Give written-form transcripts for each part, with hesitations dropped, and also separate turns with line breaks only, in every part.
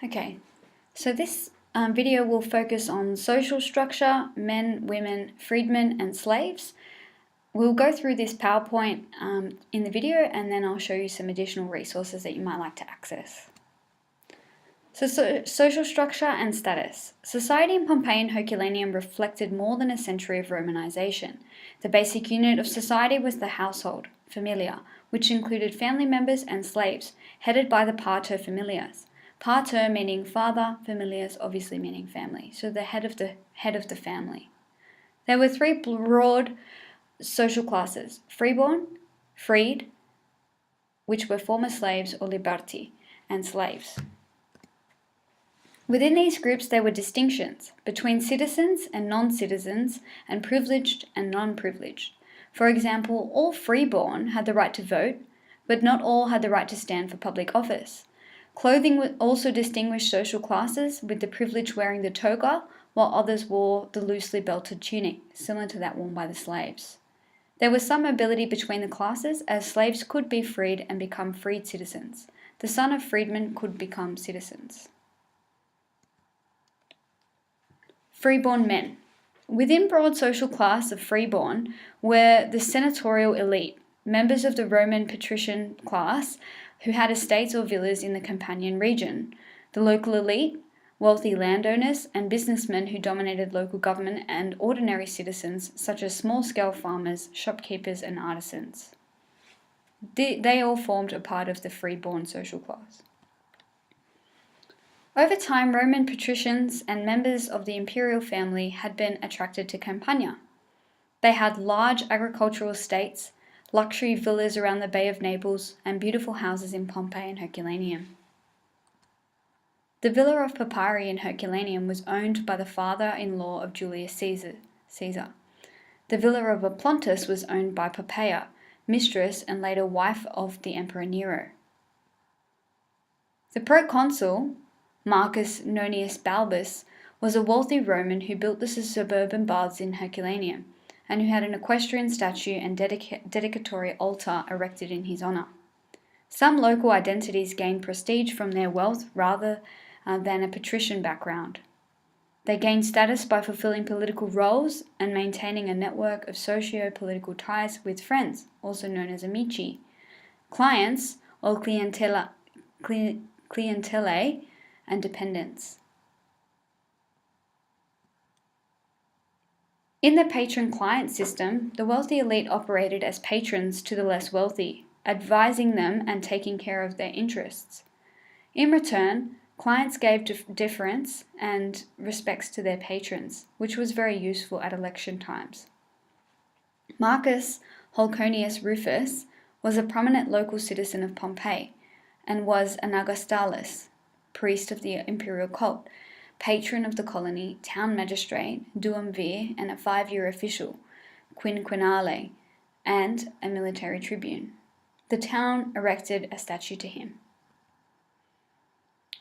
Okay, so this video will focus on social structure, men, women, freedmen, and slaves. We'll go through this PowerPoint in the video, and then I'll show you some additional resources that you might like to access. So social structure and status. Society in Pompeii and Herculaneum reflected more than a century of Romanization. The basic unit of society was the household, familia, which included family members and slaves, headed by the pater familias. Pater meaning father, familias obviously meaning family, so the head of the family. There were three broad social classes: freeborn, freed, which were former slaves or liberti, and slaves. Within these groups there were distinctions between citizens and non-citizens and privileged and non-privileged. For example, all freeborn had the right to vote, but not all had the right to stand for public office. Clothing also distinguished social classes, with the privileged wearing the toga, while others wore the loosely belted tunic, similar to that worn by the slaves. There was some mobility between the classes, as slaves could be freed and become freed citizens. The son of freedmen could become citizens. Freeborn men. Within broad social class of freeborn were the senatorial elite, members of the Roman patrician class who had estates or villas in the Campanian region, the local elite, wealthy landowners, and businessmen who dominated local government, and ordinary citizens such as small-scale farmers, shopkeepers, and artisans. They all formed a part of the freeborn social class. Over time, Roman patricians and members of the imperial family had been attracted to Campania. They had large agricultural estates, luxury villas around the Bay of Naples, and beautiful houses in Pompeii and Herculaneum. The villa of Papyri in Herculaneum was owned by the father-in-law of Julius Caesar. The villa of Oplontis was owned by Poppaea, mistress and later wife of the Emperor Nero. The proconsul, Marcus Nonius Balbus, was a wealthy Roman who built the suburban baths in Herculaneum, and who had an equestrian statue and dedicatory altar erected in his honor. Some local identities gained prestige from their wealth rather than a patrician background. They gained status by fulfilling political roles and maintaining a network of socio-political ties with friends, also known as amici, clients or clientelae, and dependents. In the patron-client system, the wealthy elite operated as patrons to the less wealthy, advising them and taking care of their interests. In return, clients gave deference and respects to their patrons, which was very useful at election times. Marcus Holconius Rufus was a prominent local citizen of Pompeii and was an Augustalis, priest of the imperial cult, patron of the colony, town magistrate, duumvir, and a 5-year official, quinquennale, and a military tribune. The town erected a statue to him.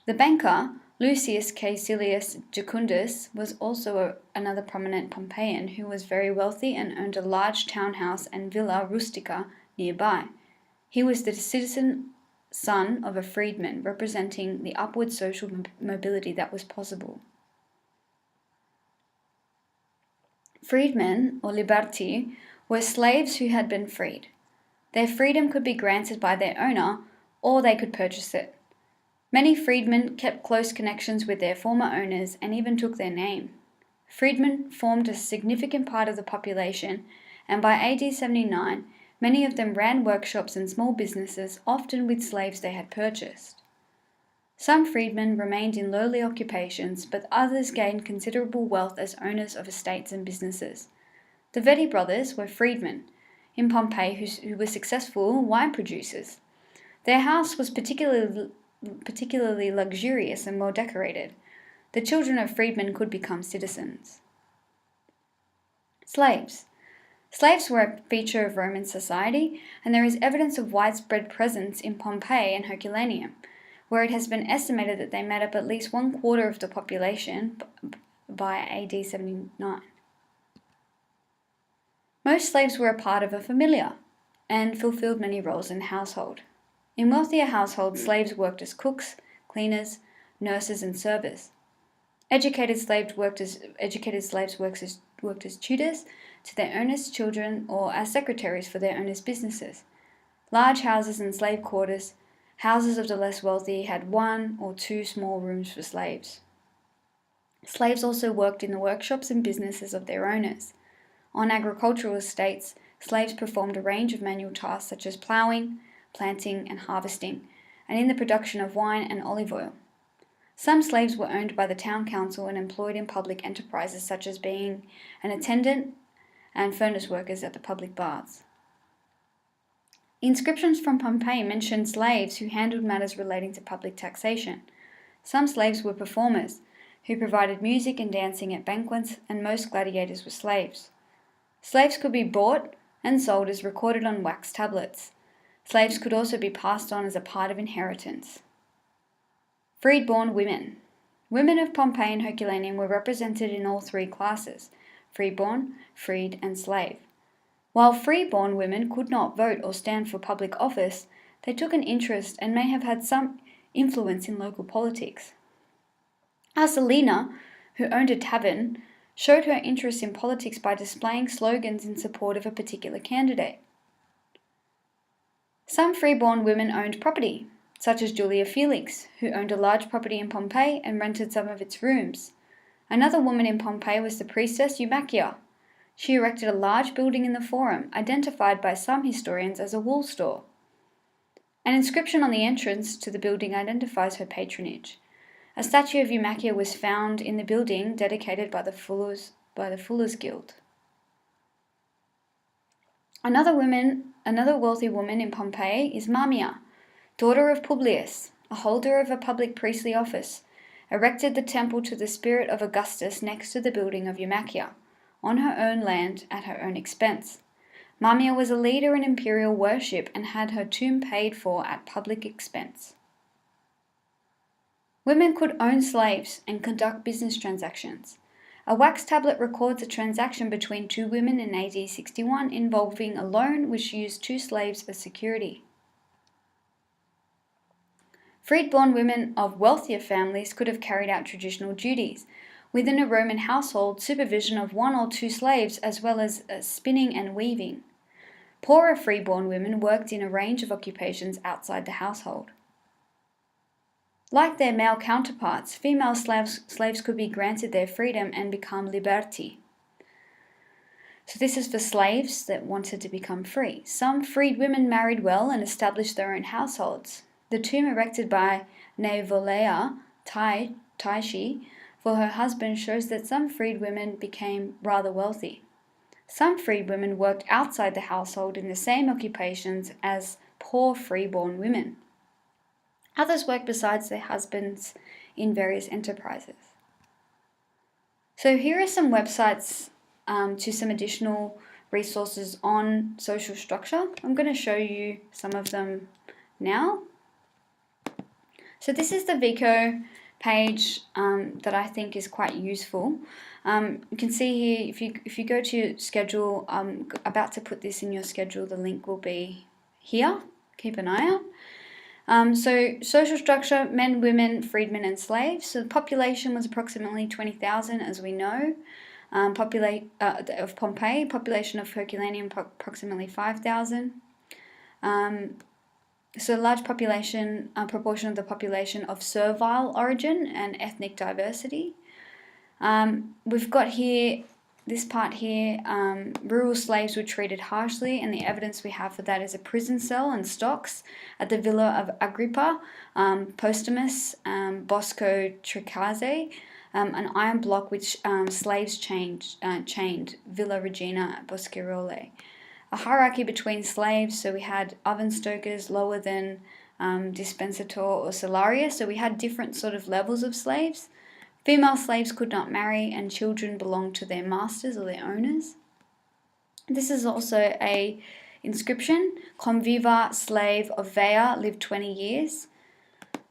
The banker, Lucius Caecilius Jucundus, was also another prominent Pompeian who was very wealthy and owned a large townhouse and villa rustica nearby. He was the citizen son of a freedman, representing the upward social mobility that was possible. Freedmen, or liberti, were slaves who had been freed. Their freedom could be granted by their owner, or they could purchase it. Many freedmen kept close connections with their former owners and even took their name. Freedmen formed a significant part of the population, and by AD 79, many of them ran workshops and small businesses, often with slaves they had purchased. Some freedmen remained in lowly occupations, but others gained considerable wealth as owners of estates and businesses. The Vedi brothers were freedmen in Pompeii who were successful wine producers. Their house was particularly luxurious and well decorated. The children of freedmen could become citizens. Slaves. Slaves were a feature of Roman society, and there is evidence of widespread presence in Pompeii and Herculaneum, where it has been estimated that they made up at least 1/4 of the population by AD 79. Most slaves were a part of a familia and fulfilled many roles in the household. In wealthier households, slaves worked as cooks, cleaners, nurses, and servers. Educated slaves worked as tutors to their owners' children or as secretaries for their owners' businesses. Large houses and slave quarters, houses of the less wealthy, had 1 or 2 small rooms for slaves. Slaves also worked in the workshops and businesses of their owners. On agricultural estates, slaves performed a range of manual tasks such as ploughing, planting, and harvesting, and in the production of wine and olive oil. Some slaves were owned by the town council and employed in public enterprises such as being an attendant and furnace workers at the public baths. Inscriptions from Pompeii mention slaves who handled matters relating to public taxation. Some slaves were performers, who provided music and dancing at banquets, and most gladiators were slaves. Slaves could be bought and sold as recorded on wax tablets. Slaves could also be passed on as a part of inheritance. Freedborn women. Women of Pompeii and Herculaneum were represented in all 3 classes: freeborn, freed, and slave. While freeborn women could not vote or stand for public office, they took an interest and may have had some influence in local politics. Arcelina, who owned a tavern, showed her interest in politics by displaying slogans in support of a particular candidate. Some freeborn women owned property, such as Julia Felix, who owned a large property in Pompeii and rented some of its rooms. Another woman in Pompeii was the priestess Eumachia. She erected a large building in the Forum, identified by some historians as a wool store. An inscription on the entrance to the building identifies her patronage. A statue of Eumachia was found in the building dedicated by the Fullers Guild. Another wealthy woman in Pompeii is Mamia, daughter of Publius, a holder of a public priestly office, erected the temple to the spirit of Augustus next to the building of Eumachia, on her own land at her own expense. Mamia was a leader in imperial worship and had her tomb paid for at public expense. Women could own slaves and conduct business transactions. A wax tablet records a transaction between 2 women in AD 61 involving a loan which used 2 slaves as security. Freedborn women of wealthier families could have carried out traditional duties. Within a Roman household, supervision of 1 or 2 slaves as well as spinning and weaving. Poorer freeborn women worked in a range of occupations outside the household. Like their male counterparts, female slaves could be granted their freedom and become liberti. So this is for slaves that wanted to become free. Some freed women married well and established their own households. The tomb erected by Nevolea Taishi for her husband shows that some freed women became rather wealthy. Some freed women worked outside the household in the same occupations as poor freeborn women. Others worked besides their husbands in various enterprises. So here are some websites to some additional resources on social structure. I'm going to show you some of them now. So this is the Vico page that I think is quite useful. You can see here, if you go to schedule, I'm about to put this in your schedule, the link will be here. Keep an eye out. So social structure, men, women, freedmen, and slaves. So the population was approximately 20,000, as we know. Of Pompeii, population of Herculaneum approximately 5,000. So a large population, proportion of the population of servile origin and ethnic diversity. We've got here, this part here, rural slaves were treated harshly, and the evidence we have for that is a prison cell and stocks at the villa of Agrippa, Postumus, Bosco Tricase, an iron block which slaves chained, Villa Regina Boscherole. A hierarchy between slaves, so we had oven stokers lower than dispensator or salaria, so we had different sort of levels of slaves. Female slaves could not marry, and children belonged to their masters or their owners. This is also a inscription, Conviva slave of Vea lived 20 years.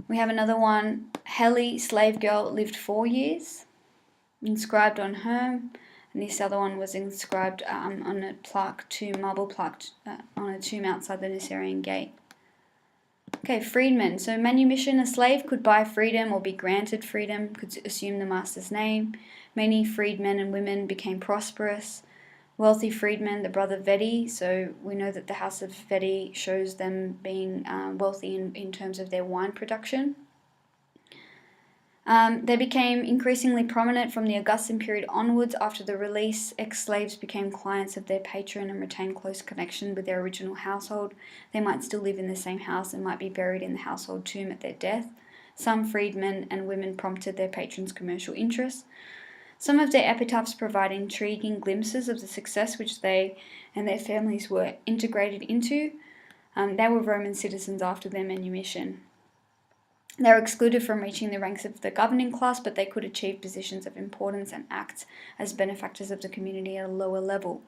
We have another one, Heli slave girl lived 4 years, inscribed on her. And this other one was inscribed on a marble plaque on a tomb outside the Nicerian gate. Okay, freedmen. So manumission, a slave could buy freedom or be granted freedom, could assume the master's name. Many freedmen and women became prosperous. Wealthy freedmen, the brother Vedi. So we know that the house of Vedi shows them being wealthy in terms of their wine production. They became increasingly prominent from the Augustan period onwards. After the release, ex-slaves became clients of their patron and retained close connection with their original household. They might still live in the same house and might be buried in the household tomb at their death. Some freedmen and women prompted their patrons' commercial interests. Some of their epitaphs provide intriguing glimpses of the success which they and their families were integrated into. They were Roman citizens after their manumission. They were excluded from reaching the ranks of the governing class, but they could achieve positions of importance and act as benefactors of the community at a lower level.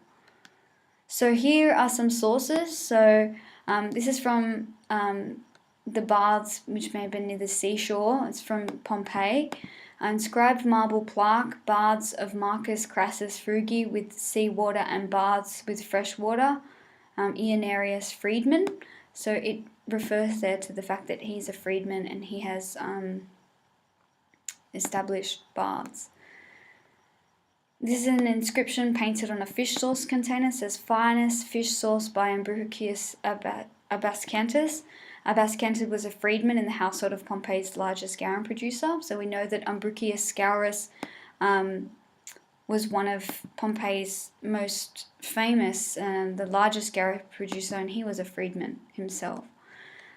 So here are some sources. So this is from the baths, which may have been near the seashore. It's from Pompeii. Inscribed marble plaque, baths of Marcus Crassus Frugi with seawater and baths with fresh water, Ionarius freedman. So it refers there to the fact that he's a freedman and he has established baths. This is an inscription painted on a fish sauce container. It says, "Finest fish sauce by Ambricius Abascantus." Abascantus was a freedman in the household of Pompey's largest garum producer. So we know that Ambricius Scaurus was one of Pompey's most famous and the largest garum producer, and he was a freedman himself.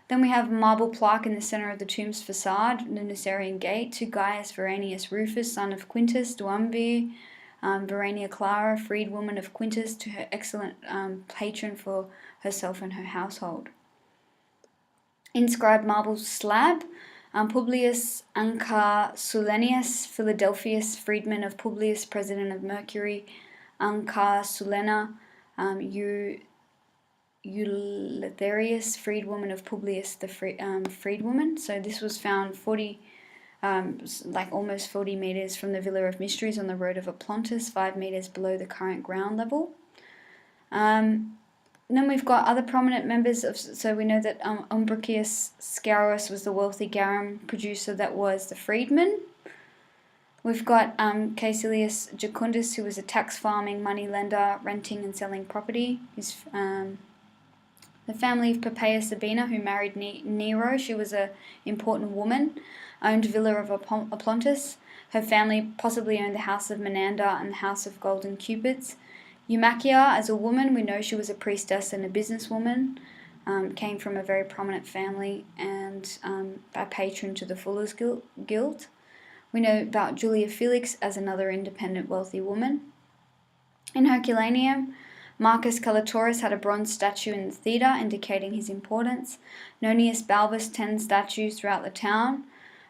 Then we have marble plaque in the center of the tomb's facade, the Nucerian gate, to Gaius Veranius Rufus, son of Quintus Duumvir, Verania Clara, freedwoman of Quintus, to her excellent patron for herself and her household. Inscribed marble slab, Publius Ancarsulenius, Philadelphus, freedman of Publius, president of Mercury, Ancarsulena, Eulotherius, freedwoman of Publius, the freedwoman. So this was found almost 40 meters from the Villa of Mysteries on the road of Oplontis, 5 meters below the current ground level. Then we've got other prominent members so we know that Ambricius Scaurus was the wealthy garum producer that was the freedman. We've got Caecilius Jucundus, who was a tax farming money lender, renting and selling property. He's the family of Poppaea Sabina, who married Nero. She was an important woman, owned Villa of Oplontis. Her family possibly owned the house of Menander and the house of Golden Cupids. Eumachia, as a woman, we know she was a priestess and a businesswoman, came from a very prominent family and a patron to the Fullers Guild. We know about Julia Felix as another independent wealthy woman. In Herculaneum, Marcus Calatorus had a bronze statue in the theatre indicating his importance. Nonius Balbus 10 statues throughout the town.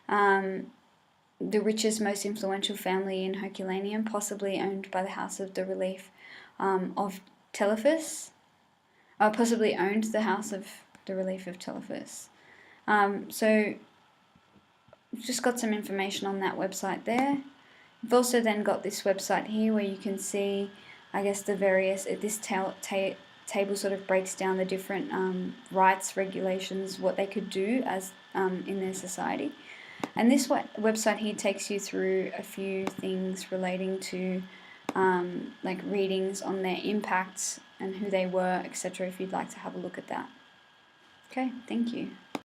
The richest, most influential family in Herculaneum, possibly owned by the House of the Relief of Telephus, possibly owned the House of the Relief of Telephus. So we've just got some information on that website there. We've also then got this website here where you can see, I guess, the various, this table sort of breaks down the different rights, regulations, what they could do as in their society. And this website here takes you through a few things relating to like readings on their impacts and who they were, etc., if you'd like to have a look at that. Okay, thank you.